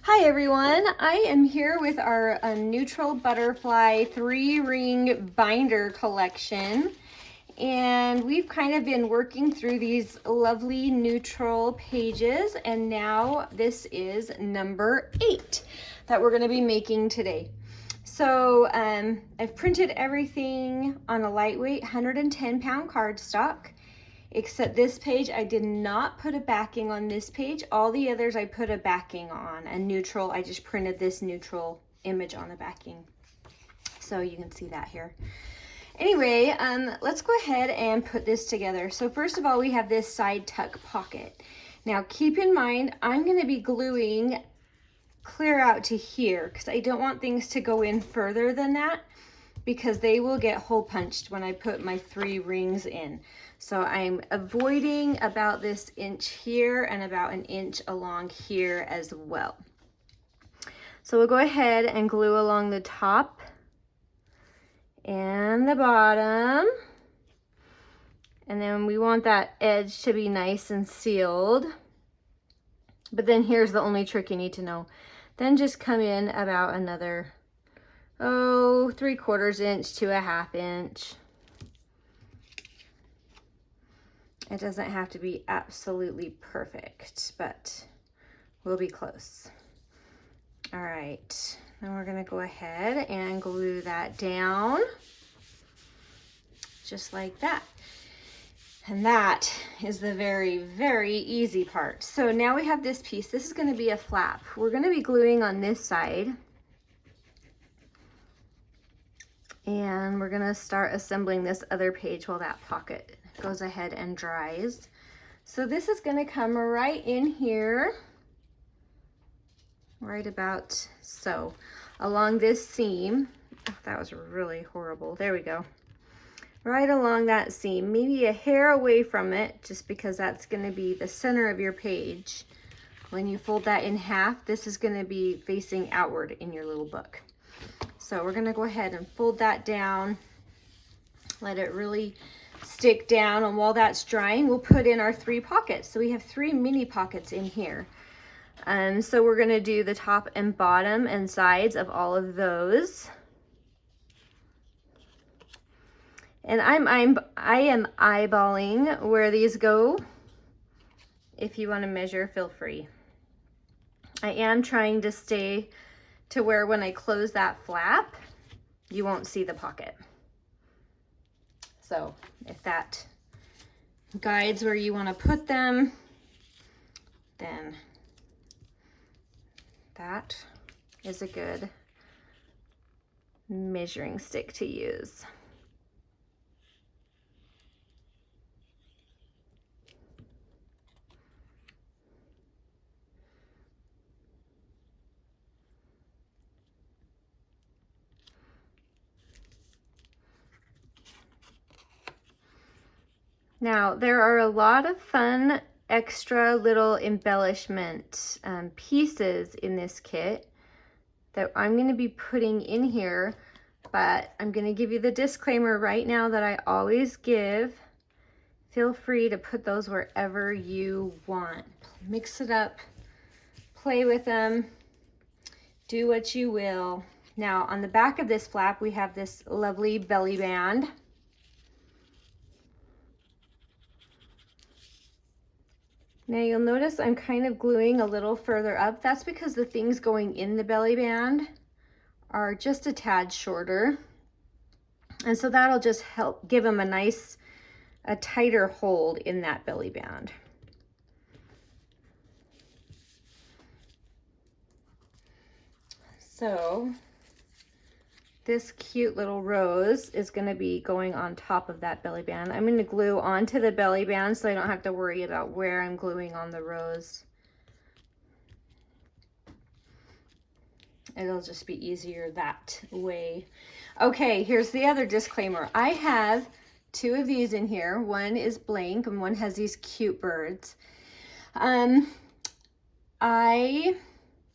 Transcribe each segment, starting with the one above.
Hi everyone, I am here with our neutral butterfly 3-ring binder collection, and we've kind of been working through these lovely neutral pages, and now this is number 8 that we're going to be making today. So I've printed everything on a lightweight 110-pound cardstock. Except this page, I did not put a backing on this page. All the others I put a backing on, a neutral. I just printed this neutral image on the backing. So you can see that here. Anyway, let's go ahead and put this together. So first of all, we have this side tuck pocket. Now keep in mind, I'm gonna be gluing clear out to here because I don't want things to go in further than that, because they will get hole punched when I put my 3 rings in. So I'm avoiding about this inch here and about an inch along here as well. So we'll go ahead and glue along the top and the bottom. And then we want that edge to be nice and sealed. But then here's the only trick you need to know. Then just come in about another 3/4 inch to a 1/2 inch. It doesn't have to be absolutely perfect, but we'll be close. All right, then we're gonna go ahead and glue that down, just like that. And that is the very, very easy part. So now we have this piece. This is gonna be a flap. We're gonna be gluing on this side. And we're gonna start assembling this other page while that pocket goes ahead and dries. So this is gonna come right in here, right about so, along this seam. Oh, that was really horrible. There we go. Right along that seam, maybe a hair away from it, just because that's gonna be the center of your page. When you fold that in half, this is gonna be facing outward in your little book. So we're gonna go ahead and fold that down, let it really stick down, and while that's drying, we'll put in our 3 pockets. So we have 3 mini pockets in here. So we're gonna do the top and bottom and sides of all of those. And I am eyeballing where these go. If you wanna measure, feel free. I am trying to stay to where when I close that flap, you won't see the pocket. So if that guides where you want to put them, then that is a good measuring stick to use. Now, there are a lot of fun extra little embellishment pieces in this kit that I'm going to be putting in here, but I'm going to give you the disclaimer right now that I always give. Feel free to put those wherever you want. Mix it up, play with them, do what you will. Now, on the back of this flap, we have this lovely belly band. Now you'll notice I'm kind of gluing a little further up. That's because the things going in the belly band are just a tad shorter. And so that'll just help give them a tighter hold in that belly band. So this cute little rose is going to be going on top of that belly band. I'm going to glue onto the belly band so I don't have to worry about where I'm gluing on the rose. It'll just be easier that way. Okay, here's the other disclaimer. I have 2 of these in here. One is blank and one has these cute birds.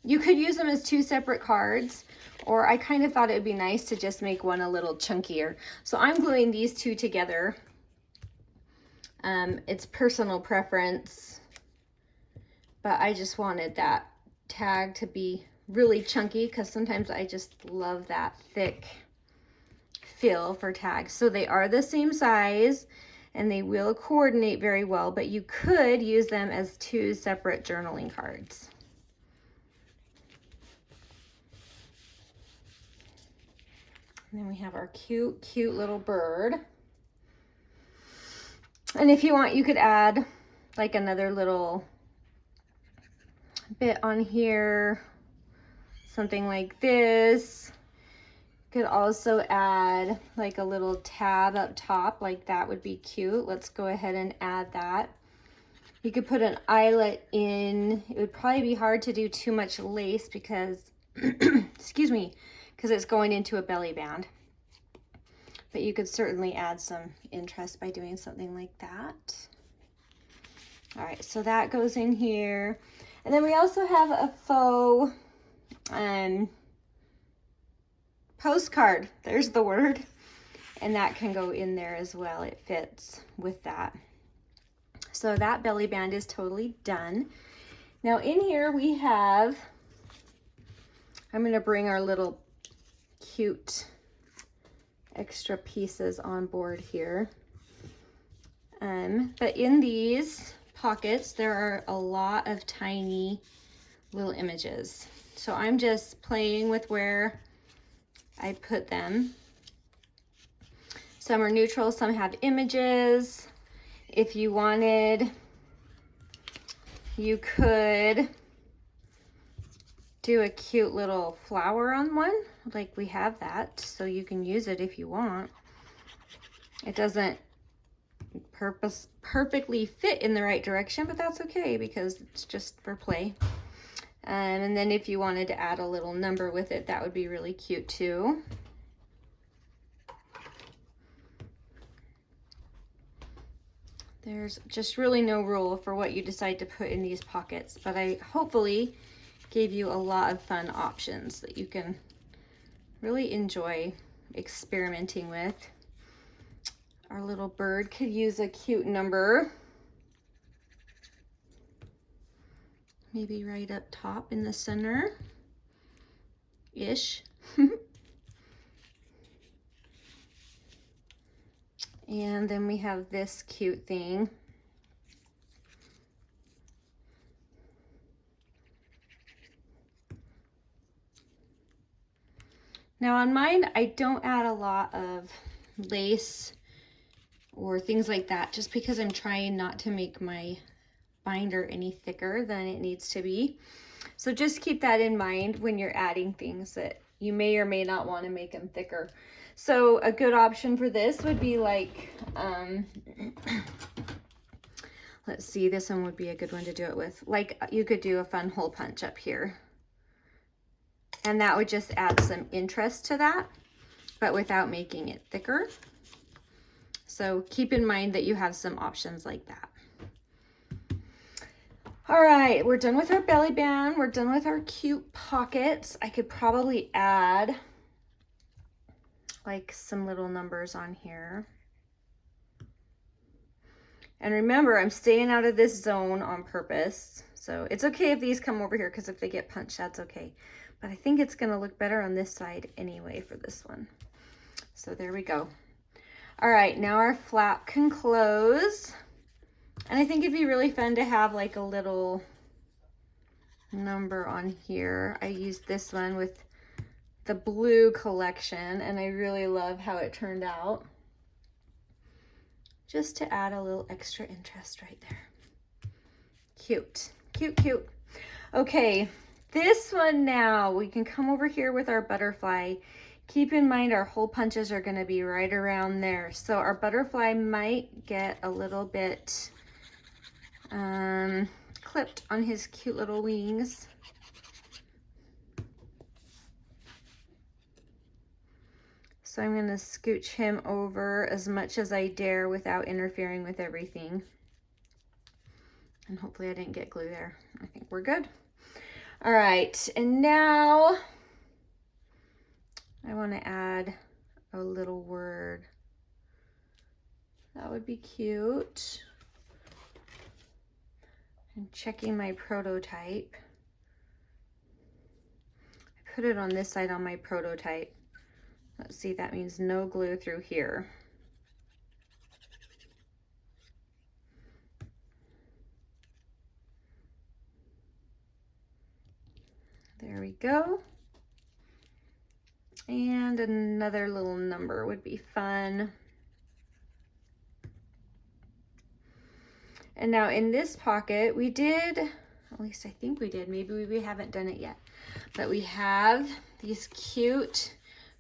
You could use them as 2 separate cards, or I kind of thought it would be nice to just make one a little chunkier. So I'm gluing these 2 together. It's personal preference, but I just wanted that tag to be really chunky because sometimes I just love that thick feel for tags. So they are the same size and they will coordinate very well, but you could use them as two separate journaling cards. And then we have our cute, cute little bird. And if you want, you could add like another little bit on here, something like this. Could also add like a little tab up top, like that would be cute. Let's go ahead and add that. You could put an eyelet in. It would probably be hard to do too much lace because, excuse me, because it's going into a belly band. But you could certainly add some interest by doing something like that. All right, so that goes in here. And then we also have a faux postcard, there's the word, and that can go in there as well. It fits with that. So that belly band is totally done. Now in here we have, I'm going to bring our little cute extra pieces on board here. But in these pockets there are a lot of tiny little images. So I'm just playing with where I put them. Some are neutral, some have images. If you wanted, you could do a cute little flower on one, like we have that, so you can use it if you want. It doesn't perfectly fit in the right direction, but that's okay because it's just for play. And then if you wanted to add a little number with it, that would be really cute too. There's just really no rule for what you decide to put in these pockets, but I hopefully gave you a lot of fun options that you can really enjoy experimenting with. Our little bird could use a cute number. Maybe right up top in the center-ish. And then we have this cute thing. Now on mine, I don't add a lot of lace or things like that, just because I'm trying not to make my binder any thicker than it needs to be. So just keep that in mind when you're adding things that you may or may not want to make them thicker. So a good option for this would be like, let's see, this one would be a good one to do it with. Like you could do a fun hole punch up here. And that would just add some interest to that, but without making it thicker. So keep in mind that you have some options like that. All right, we're done with our belly band. We're done with our cute pockets. I could probably add like some little numbers on here. And remember, I'm staying out of this zone on purpose. So it's okay if these come over here, because if they get punched, that's okay. But I think it's gonna look better on this side anyway for this one. So there we go. All right, now our flap can close. And I think it'd be really fun to have like a little number on here. I used this one with the blue collection and I really love how it turned out. Just to add a little extra interest right there. Cute, cute, cute. Okay, this one now, we can come over here with our butterfly. Keep in mind our hole punches are gonna be right around there. So our butterfly might get a little bit clipped on his cute little wings. So I'm gonna scooch him over as much as I dare without interfering with everything. And hopefully I didn't get glue there. I think we're good. All right, and now I wanna add a little word. That would be cute. I'm checking my prototype. put it on this side on my prototype. Let's see, that means no glue through here. There we go. And another little number would be fun. And now in this pocket, we did, at least I think we did, maybe we haven't done it yet, but we have these cute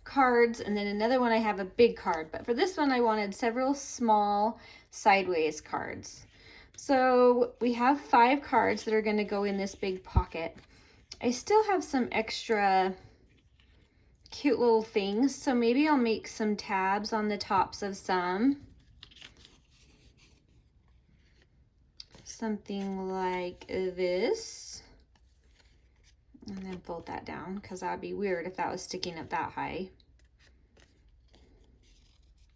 cards, and then another one I have a big card, but for this one I wanted several small sideways cards. So we have 5 cards that are going to go in this big pocket. I still have some extra cute little things, so maybe I'll make some tabs on the tops of some. Something like this. And then fold that down, because that would be weird if that was sticking up that high.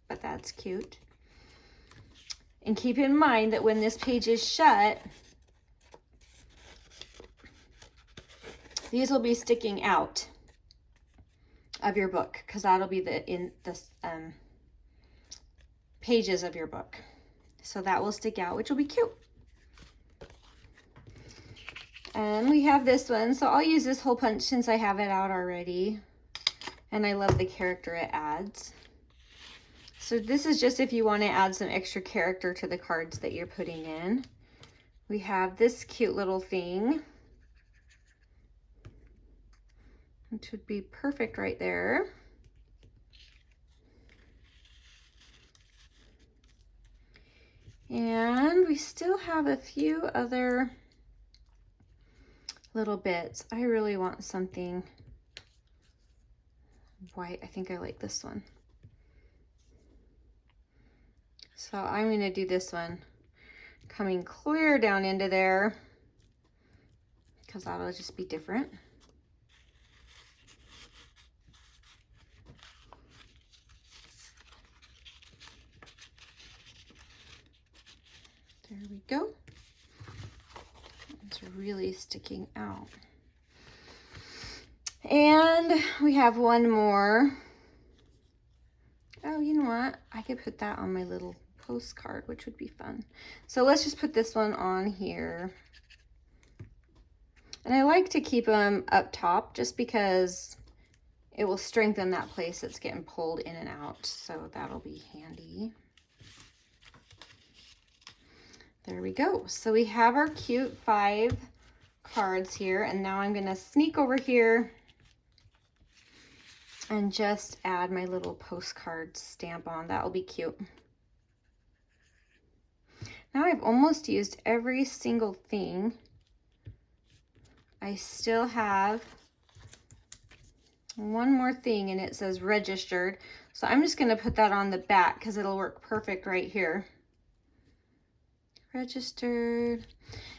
But that's cute. And keep in mind that when this page is shut, these will be sticking out of your book, because that'll be in the pages of your book. So that will stick out, which will be cute. And we have this one, so I'll use this hole punch since I have it out already. And I love the character it adds. So this is just if you want to add some extra character to the cards that you're putting in. We have this cute little thing, which would be perfect right there. And we still have a few other little bits. I really want something white. I think I like this one. So I'm going to do this one coming clear down into there, because that'll just be different. There we go. It's really sticking out. And we have one more. Oh, you know what? I could put that on my little postcard, which would be fun. So let's just put this one on here. And I like to keep them up top just because it will strengthen that place that's getting pulled in and out. So that'll be handy. There we go. So we have our cute 5 cards here, and now I'm going to sneak over here and just add my little postcard stamp on. That will be cute. Now I've almost used every single thing. I still have one more thing, and it says registered. So I'm just going to put that on the back because it'll work perfect right here. Registered.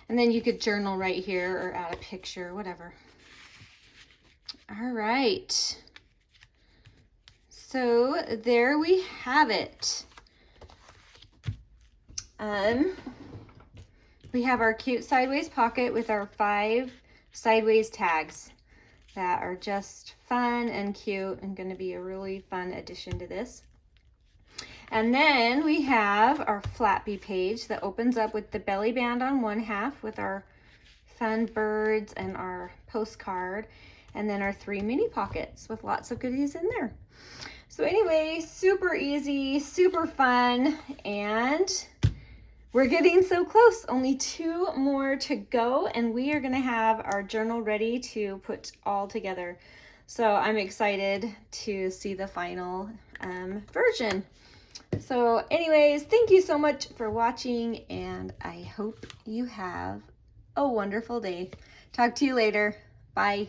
And then you could journal right here or add a picture, whatever. All right. So there we have it. We have our cute sideways pocket with our 5 sideways tags that are just fun and cute and going to be a really fun addition to this. And then we have our flat-B page that opens up with the belly band on one half with our fun birds and our postcard, and then our 3 mini pockets with lots of goodies in there. So anyway, super easy, super fun, and we're getting so close. Only 2 more to go, and we are going to have our journal ready to put all together. So I'm excited to see the final version. So anyways, thank you so much for watching, and I hope you have a wonderful day. Talk to you later. Bye.